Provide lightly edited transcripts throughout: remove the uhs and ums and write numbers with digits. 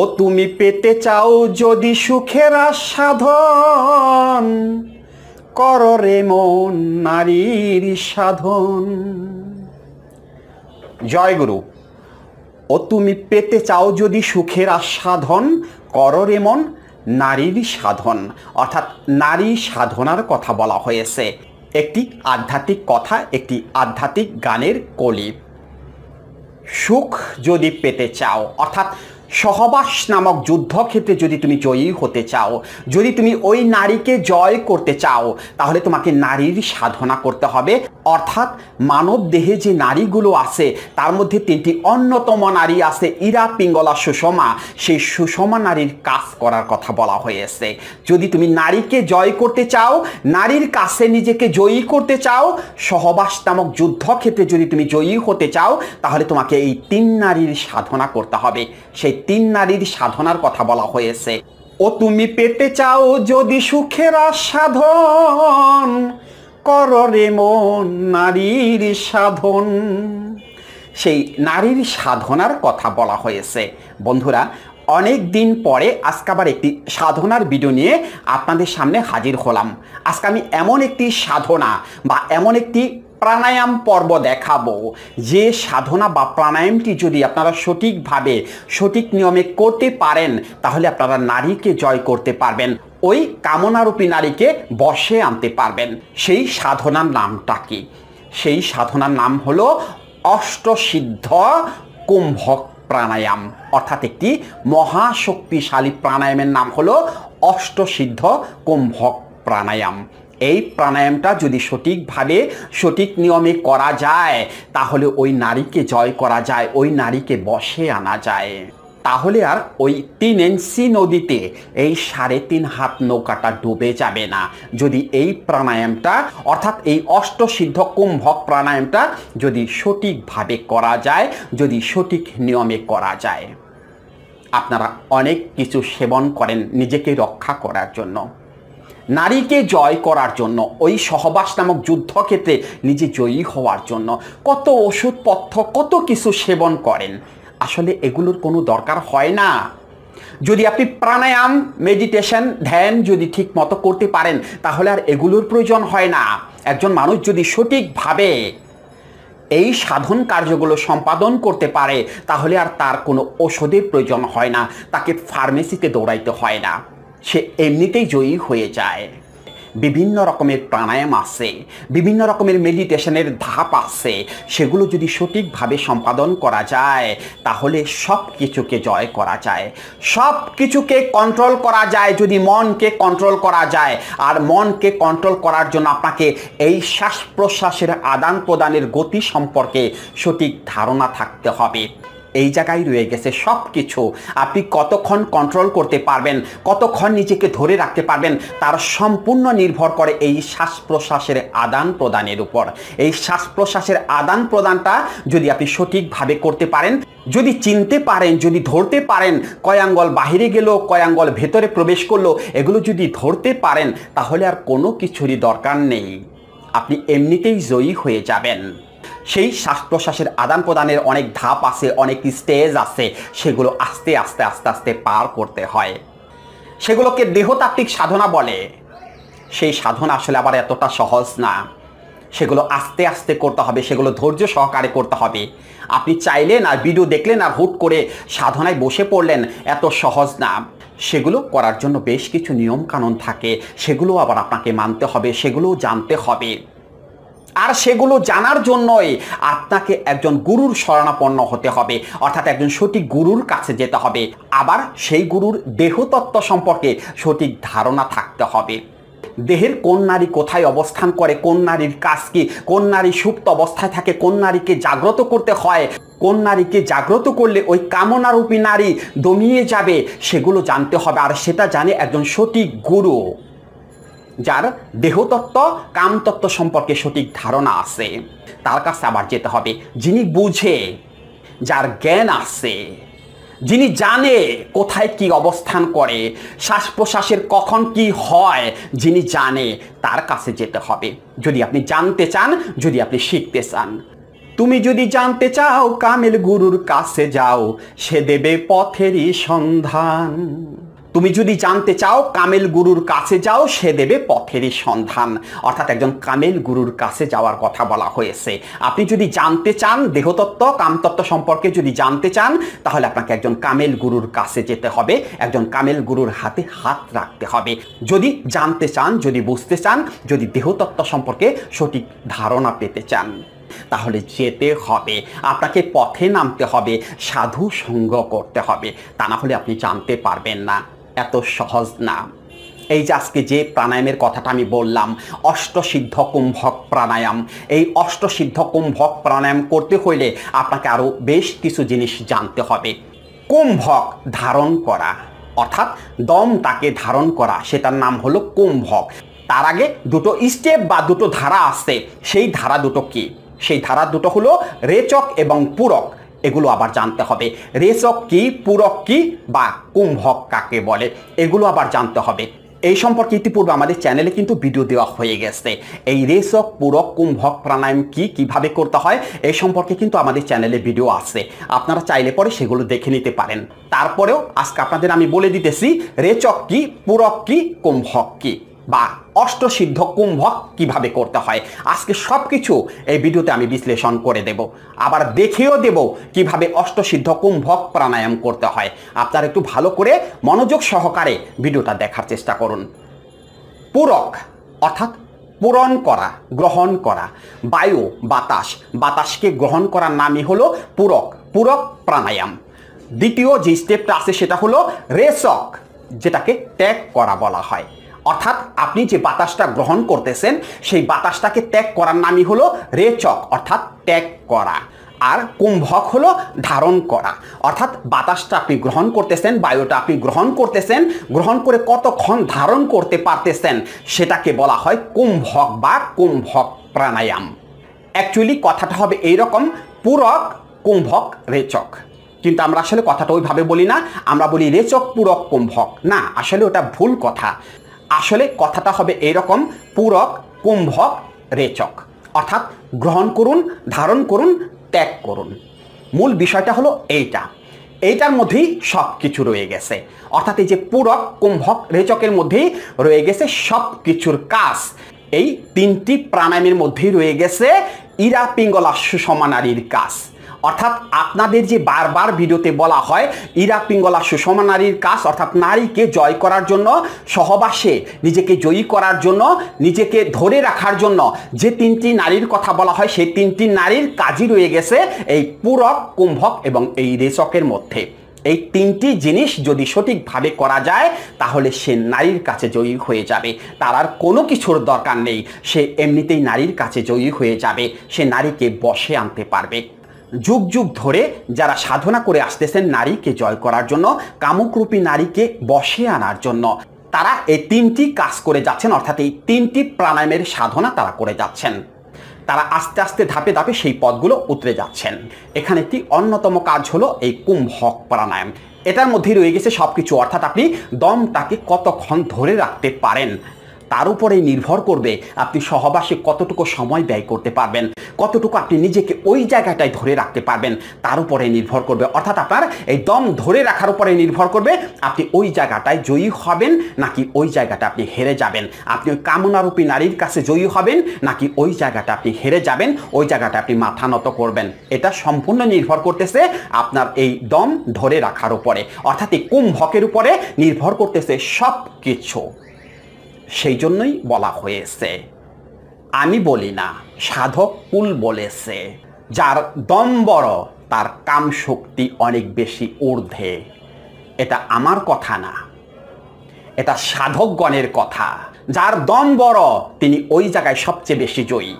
ও তুমি পেতে চাও যদি সুখের সাধন, কর রে মন নারীর সাধন। জয় গুরু। ও তুমি পেতে চাও যদি সুখের সাধন, কর রে মন নারীর সাধন। অর্থাৎ নারী সাধনার কথা বলা হয়েছে। একটি আধ্যাত্মিক কথা, একটি আধ্যাত্মিক গানের কলি। সুখ যদি পেতে চাও, অর্থাৎ সহবাস নামক যুদ্ধক্ষেত্রে যদি তুমি জয়ী হতে চাও, যদি তুমি ওই নারীকে জয় করতে চাও, তাহলে তোমাকে নারীর সাধনা করতে হবে। অর্থাৎ মানব দেহে যে নারীগুলো আছে তার মধ্যে তিনটি অন্যতম নারী আছে, ইরা, পিঙ্গলা, সুষমা। সেই সুষমা নারীর কাজ করার কথা বলা হয়েছে। যদি তুমি নারীকে জয় করতে চাও, নারীর কাছে নিজেকে জয়ী করতে চাও, সহবাস নামক যুদ্ধক্ষেত্রে যদি তুমি জয়ী হতে চাও, তাহলে তোমাকে এই তিন নারীর সাধনা করতে হবে। সেই তিন নারীর সাধনার কথা বলা হয়েছে। ও তুমি পেতে চাও যদি সুখের সাধন, কর রে মন নারীর সাধন। সেই নারীর সাধনার কথা বলা হয়েছে। বন্ধুরা, অনেক দিন পরে আজকে আবার একটি সাধনার ভিডিও নিয়ে আপনাদের সামনে হাজির হলাম। আজকে আমি এমন একটি সাধনা বা এমন একটি প্রাণায়াম পর্ব দেখাবো, যে সাধনা বা প্রাণায়ামটি যদি আপনারা সঠিকভাবে সঠিক নিয়মে করতে পারেন, তাহলে আপনারা নারীকে জয় করতে পারবেন, ওই কামনারূপী নারীকে বশে আনতে পারবেন। সেই সাধনার নামটা কি? সেই সাধনার নাম হলো অষ্টসিদ্ধ কুম্ভক প্রাণায়াম। অর্থাৎ একটি মহাশক্তিশালী প্রাণায়ামের নাম হলো অষ্টসিদ্ধ কুম্ভক প্রাণায়াম। এই প্রাণায়ামটা যদি সঠিকভাবে সঠিক নিয়মে করা যায়, তাহলে ওই নারীকে জয় করা যায়, ওই নারীকে বশে আনা যায়। তাহলে আর ওই 3 ইঞ্চি নদীতে এই 3.5 হাত নৌকাটা ডুবে যাবে না, যদি এই প্রাণায়ামটা অর্থাৎ এই অষ্টসিদ্ধ কুম্ভক প্রাণায়ামটা যদি সঠিকভাবে করা যায়, যদি সঠিক নিয়মে করা যায়। আপনারা অনেক কিছু সেবন করেন নিজেকে রক্ষা করার জন্য, নারীকে জয় করার জন্য, ওই সহবাস নামক যুদ্ধক্ষেত্রে নিজে জয়ী হওয়ার জন্য কত ওষুধপথ্য, কত কিছু সেবন করেন। আসলে এগুলোর কোনো দরকার হয় না। যদি আপনি প্রাণায়াম, মেডিটেশন, ধ্যান যদি ঠিক মতো করতে পারেন, তাহলে আর এগুলোর প্রয়োজন হয় না। একজন মানুষ যদি সঠিকভাবে এই সাধন কার্যগুলো সম্পাদন করতে পারে, তাহলে আর তার কোনো ওষুধের প্রয়োজন হয় না, তাকে ফার্মেসিতে দৌড়াইতে হয় না, সে এমনিতেই জয়ী হয়ে যায়। বিভিন্ন রকমের প্রাণায়াম আছে, বিভিন্ন রকমের মেডিটেশনের ধাপ আছে, সেগুলো যদি সঠিকভাবে সম্পাদন করা যায়, তাহলে সব কিছুকে জয় করা যায়, সব কিছুকে কন্ট্রোল করা যায়। যদি মনকে কন্ট্রোল করা যায়, আর মনকে কন্ট্রোল করার জন্য আপনাকে এই শ্বাস প্রশ্বাসের আদান প্রদানের গতি সম্পর্কে সঠিক ধারণা থাকতে হবে। এই জায়গায় রয়ে গেছে সব কিছু। আপনি কতক্ষণ কন্ট্রোল করতে পারবেন, কতক্ষণ নিজেকে ধরে রাখতে পারবেন, তার সম্পূর্ণ নির্ভর করে এই শ্বাস প্রশ্বাসের আদান প্রদানের উপর। এই শ্বাস প্রশ্বাসের আদান প্রদানটা যদি আপনি সঠিকভাবে করতে পারেন, যদি চিনতে পারেন, যদি ধরতে পারেন, কয় আঙ্গল বাহিরে গেল, কয় আঙ্গল ভেতরে প্রবেশ করলো, এগুলো যদি ধরতে পারেন, তাহলে আর কোনো কিছুরই দরকার নেই, আপনি এমনিতেই জয়ী হয়ে যাবেন। সেই শ্বাস প্রশ্বাসের আদান প্রদানের অনেক ধাপ আছে, অনেক স্টেজ আছে, সেগুলো আস্তে আস্তে আস্তে আস্তে পার করতে হয়। সেগুলোকে দেহতাত্ত্বিক সাধনা বলে। সেই সাধনা আসলে আবার এতটা সহজ না, সেগুলো আস্তে আস্তে করতে হবে, সেগুলো ধৈর্য সহকারে করতে হবে। আপনি চাইলেন আর ভিডিও দেখলেন আর হুট করে সাধনায় বসে পড়লেন, এত সহজ না। সেগুলো করার জন্য বেশ কিছু নিয়ম কানুন থাকে, সেগুলো আবার আপনাকে মানতে হবে, সেগুলো জানতে হবে। আর সেগুলো জানার জন্যই আপনাকে একজন গুরুর শরণাপন্ন হতে হবে, অর্থাৎ একজন সঠিক গুরুর কাছে যেতে হবে। আবার সেই গুরুর দেহতত্ত্ব সম্পর্কে সঠিক ধারণা থাকতে হবে। দেহের কোন নারী কোথায় অবস্থান করে, কোন নারীর কাজ কি, কোন নারী সুপ্ত অবস্থায় থাকে, কোন নারীকে জাগ্রত করতে হয়, কোন নারীকে জাগ্রত করলে ওই কামনারূপী নারী দমিয়ে যাবে, সেগুলো জানতে হবে। আর সেটা জানে একজন সঠিক গুরু, যার দেহতত্ত্ব, কামতত্ত্ব সম্পর্কে সঠিক ধারণা আছে। তার কাছে আবার যেতে হবে, যিনি বুঝে, যার জ্ঞান আছে, যিনি জানে কোথায় কি অবস্থান করে, শ্বাস প্রশ্বাসের কখন কি হয়, যিনি জানে, তার কাছে যেতে হবে। যদি আপনি জানতে চান, যদি আপনি শিখতে চান, তুমি যদি জানতে চাও কামেল গুরুর কাছে যাও, সে দেবে পথেরই সন্ধান। তুমি যদি জানতে চাও কামেল গুরুর কাছে যাও, সে দেবে পথেরই সন্ধান। অর্থাৎ একজন কামেল গুরুর কাছে যাওয়ার কথা বলা হয়েছে। আপনি যদি জানতে চান দেহতত্ত্ব কামতত্ত্ব সম্পর্কে যদি জানতে চান, তাহলে আপনাকে একজন কামেল গুরুর কাছে যেতে হবে, একজন কামেল গুরুর হাতে হাত রাখতে হবে। যদি জানতে চান, যদি বুঝতে চান, যদি দেহতত্ত্ব সম্পর্কে সঠিক ধারণা পেতে চান, তাহলে যেতে হবে, আপনাকে পথে নামতে হবে, সাধু সঙ্গ করতে হবে। তা না হলে আপনি জানতে পারবেন না, এত সহজ না। এই যে আজকে যে প্রাণায়ামের কথাটা আমি বললাম, অষ্টসিদ্ধ কুম্ভক প্রাণায়াম, এই অষ্টসিদ্ধ কুম্ভক প্রাণায়াম করতে হইলে আপনাকে আরও বেশ কিছু জিনিস জানতে হবে। কুম্ভক ধারণ করা, অর্থাৎ দমটাকে ধারণ করা, সেটার নাম হলো কুম্ভক। তার আগে দুটো স্টেপ বা দুটো ধারা আছে, সেই ধারা দুটো কি? সেই ধারা দুটো হলো রেচক এবং পূরক। এগুলো আবার জানতে হবে। রেচক কি, পূরক কি, বা কুম্ভক কাকে বলে, এগুলো আবার জানতে হবে। এই সম্পর্কে ইতিপূর্বে আমাদের চ্যানেলে কিন্তু ভিডিও দেওয়া হয়ে গেছে। এই রেচক, পূরক, কুম্ভক প্রাণায়াম কি, কিভাবে করতে হয়, এই সম্পর্কে কিন্তু আমাদের চ্যানেলে ভিডিও আছে। আপনারা চাইলে পরে সেগুলো দেখে নিতে পারেন। তারপরেও আজকে আপনাদের আমি বলে দিতেছি রেচক কি, পূরক কি, কুম্ভক কি, বা অষ্টসিদ্ধ কুম্ভক কিভাবে করতে হয়। আজকে সব কিছু এই ভিডিওতে আমি বিশ্লেষণ করে দেব, আবার দেখিয়েও দেব কিভাবে অষ্টসিদ্ধ কুম্ভক প্রাণায়াম করতে হয়। আপনারা একটু ভালো করে মনোযোগ সহকারে ভিডিওটা দেখার চেষ্টা করুন। পূরক অর্থাৎ পূরণ করা, গ্রহণ করা। বায়ু, বাতাস, বাতাসকে গ্রহণ করার নামই হলো পূরক, পূরক প্রাণায়াম। দ্বিতীয় যে স্টেপটা আছে সেটা হলো রেচক, যেটাকে ত্যাগ করা বলা হয়। অর্থাৎ আপনি যে বাতাসটা গ্রহণ করতেছেন, সেই বাতাসটাকে ত্যাগ করার নামই হলো রেচক, অর্থাৎ ত্যাগ করা। আর কুম্ভক হলো ধারণ করা, অর্থাৎ বাতাসটা আপনি গ্রহণ করতেছেন, বায়ুটা আপনি গ্রহণ করতেছেন, গ্রহণ করে কতক্ষণ ধারণ করতে পারতেছেন, সেটাকে বলা হয় কুম্ভক বা কুম্ভক প্রাণায়াম। অ্যাকচুয়ালি কথাটা হবে এইরকম, পূরক, কুম্ভক, রেচক। কিন্তু আমরা আসলে কথাটা ওইভাবে বলি না, আমরা বলি রেচক, পূরক, কুম্ভক। না, আসলে ওটা ভুল কথা। আসলে কথাটা হবে এইরকম, পূরক, কুম্ভক, রেচক। অর্থাৎ গ্রহণ করুন, ধারণ করুন, ত্যাগ করুন। মূল বিষয়টা হলো এইটার মধ্যেই সব কিছু রয়ে গেছে। অর্থাৎ এই যে পূরক, কুম্ভক, রেচকের মধ্যেই রয়ে গেছে সব কিছুর কাজ। এই তিনটি প্রাণায়ামের মধ্যেই রয়ে গেছে ইরা পিঙ্গলা সুষমা নারীর কাজ। অর্থাৎ আপনাদের যে বারবার ভিডিওতে বলা হয় ইরা পিঙ্গলা সুষমা নারীর কাজ, অর্থাৎ নারীকে জয় করার জন্য, সহবাসে নিজেকে জয়ী করার জন্য, নিজেকে ধরে রাখার জন্য যে তিনটি নারীর কথা বলা হয়, সেই তিনটি নারীর কাজই রয়ে গেছে এই পূরক, কুম্ভক এবং এই রেচকের মধ্যে। এই তিনটি জিনিস যদি সঠিকভাবে করা যায়, তাহলে সে নারীর কাছে জয়ী হয়ে যাবে। তার আর কোনো কিছুর দরকার নেই, সে এমনিতেই নারীর কাছে জয়ী হয়ে যাবে, সে নারীকে বশে আনতে পারবে। যুগ যুগ ধরে যারা সাধনা করে আসতেছেন নারীকে জয় করার জন্য, কামুকরূপী নারীকে বশে আনার জন্য, তারা এই তিনটি কাজ করে যাচ্ছেন। অর্থাৎ এই তিনটি প্রাণায়ামের সাধনা তারা করে যাচ্ছেন। তারা আস্তে আস্তে ধাপে ধাপে সেই পথগুলো উতরে যাচ্ছেন। এখানে একটি অন্যতম কাজ হলো এই কুম্ভক প্রাণায়াম। এটার মধ্যেই রয়ে গেছে সব কিছু। অর্থাৎ আপনি দমটাকে কতক্ষণ ধরে রাখতে পারেন, তার উপরে নির্ভর করবে আপনি সহবাসে কতটুকু সময় ব্যয় করতে পারবেন, কতটুকু আপনি নিজেকে ওই জায়গাটায় ধরে রাখতে পারবেন, তার উপরে নির্ভর করবে। অর্থাৎ আপনার এই দম ধরে রাখার উপরে নির্ভর করবে আপনি ওই জায়গাটায় জয়ী হবেন নাকি ওই জায়গাটা আপনি হেরে যাবেন। আপনি ওই কামনারূপী নারীর কাছে জয়ী হবেন নাকি ওই জায়গাটা আপনি হেরে যাবেন, ওই জায়গাটা আপনি মাথা নত করবেন। এটা সম্পূর্ণ নির্ভর করতেছে আপনার এই দম ধরে রাখার উপরে। অর্থাৎ এই কুম্ভকের উপরে নির্ভর করতেছে সব কিছু। সেই জন্যই বলা হয়েছে, আমি বলি না, সাধক কুল বলেছে, যার দম বড় তার কাম শক্তি অনেক বেশি ঊর্ধ্বে। এটা আমার কথা না, এটা সাধকগণের কথা। যার দম বড় তিনি ওই জায়গায় সবচেয়ে বেশি জয়ী।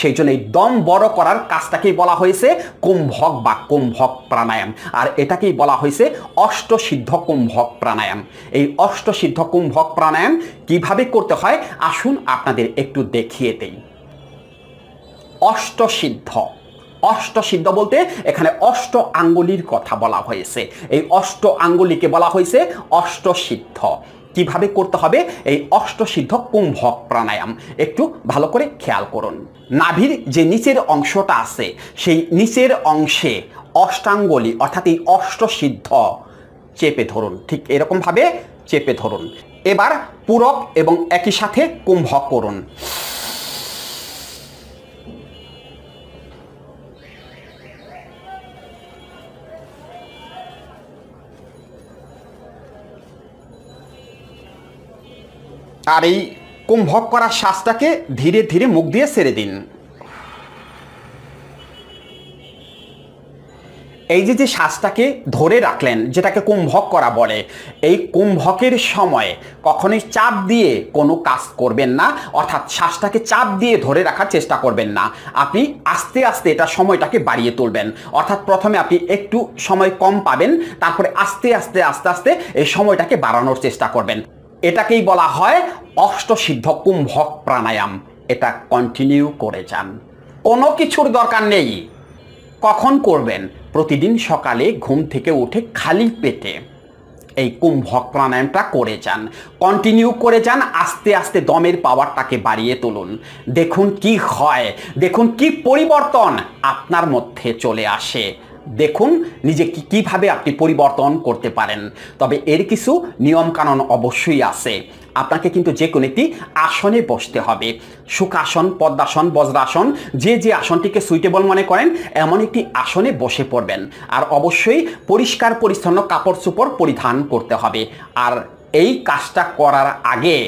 সেই জন্য এই দম বড় করার কাজটাকেই বলা হয়েছে কুম্ভক বা কুম্ভক প্রাণায়াম। আর এটাকেই বলা হয়েছে অষ্টসিদ্ধ কুম্ভক প্রাণায়াম। এই অষ্টসিদ্ধ কুম্ভক প্রাণায়াম কিভাবে করতে হয় আসুন আপনাদের একটু দেখিয়ে দেই। অষ্টসিদ্ধ, অষ্টসিদ্ধ বলতে এখানে অষ্ট আঙ্গুলির কথা বলা হয়েছে। এই অষ্ট আঙ্গুলিকে বলা হয়েছে অষ্টসিদ্ধ। কিভাবে করতে হবে এই অষ্টসিদ্ধ কুম্ভক প্রাণায়াম একটু ভালো করে খেয়াল করুন। নাভির যে নিচের অংশটা আছে সেই নিচের অংশে অষ্টাঙ্গলি অর্থাৎ এই অষ্টসিদ্ধ চেপে ধরুন, ঠিক এরকমভাবে চেপে ধরুন। এবার পূরক এবং একই সাথে কুম্ভক করুন। আর এই কুম্ভক করা শ্বাসটাকে ধীরে ধীরে মুখ দিয়ে ছেড়ে দিন। এই যে শ্বাসটাকে ধরে রাখলেন, যেটাকে কুম্ভক করা বলে, এই কুম্ভকের সময় কখনোই চাপ দিয়ে কোনো কাজ করবেন না, অর্থাৎ শ্বাসটাকে চাপ দিয়ে ধরে রাখার চেষ্টা করবেন না। আপনি আস্তে আস্তে এটা সময়টাকে বাড়িয়ে তুলবেন, অর্থাৎ প্রথমে আপনি একটু সময় কম পাবেন, তারপরে আস্তে আস্তে আস্তে আস্তে এই সময়টাকে বাড়ানোর চেষ্টা করবেন। এটাকেই বলা হয় অষ্টসিদ্ধ কুম্ভক প্রাণায়াম। এটা কন্টিনিউ করে যান, কোনো কিছুর দরকার নেই। কখন করবেন? প্রতিদিন সকালে ঘুম থেকে উঠে খালি পেটে এই কুম্ভক প্রাণায়ামটা করে যান, কন্টিনিউ করে যান। আস্তে আস্তে দমের পাওয়ারটাকে বাড়িয়ে তুলুন। দেখুন কি হয়, দেখুন কি পরিবর্তন আপনার মধ্যে চলে আসে। দেখুন নিজেকে কিভাবে আপনি পরিবর্তন করতে পারেন। তবে এর কিছু নিয়মকানুন অবশ্যই আছে। আপনাকে কিন্তু যে কোনো একটি আসনে বসতে হবে। সুখাসন, পদ্মাসন, বজ্রাসন, যে আসনটিকে সুইটেবল মনে করেন এমন একটি আসনে বসে পড়বেন। আর অবশ্যই পরিষ্কার পরিচ্ছন্ন কাপড় চোপড় পরিধান করতে হবে। আর এই কাজটা করার আগে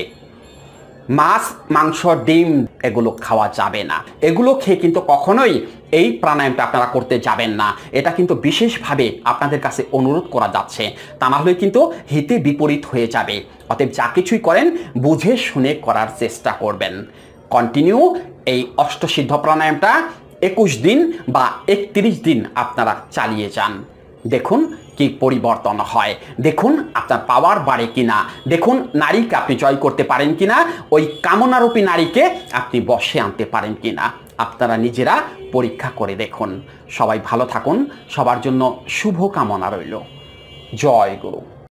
মাছ, মাংস, ডিম এগুলো খাওয়া যাবে না। এগুলো খেয়ে কিন্তু কখনোই এই প্রাণায়ামটা আপনারা করতে যাবেন না। এটা কিন্তু বিশেষভাবে আপনাদের কাছে অনুরোধ করা যাচ্ছে, তা না হলে কিন্তু হিতে বিপরীত হয়ে যাবে। অতএব যা কিছুই করেন বুঝে শুনে করার চেষ্টা করবেন। কন্টিনিউ এই অষ্টসিদ্ধ প্রাণায়ামটা 21 দিন বা 31 দিন আপনারা চালিয়ে যান। দেখুন কি পরিবর্তন হয়, দেখুন আপনার পাওয়ার বাড়ে কিনা, দেখুন নারীকে আপনি জয় করতে পারেন কিনা, ওই কামনারূপী নারীকে আপনি বশে আনতে পারেন কিনা। আপনারা নিজেরা পরীক্ষা করে দেখুন। সবাই ভালো থাকুন, সবার জন্য শুভ কামনা রইল। জয় গুরু।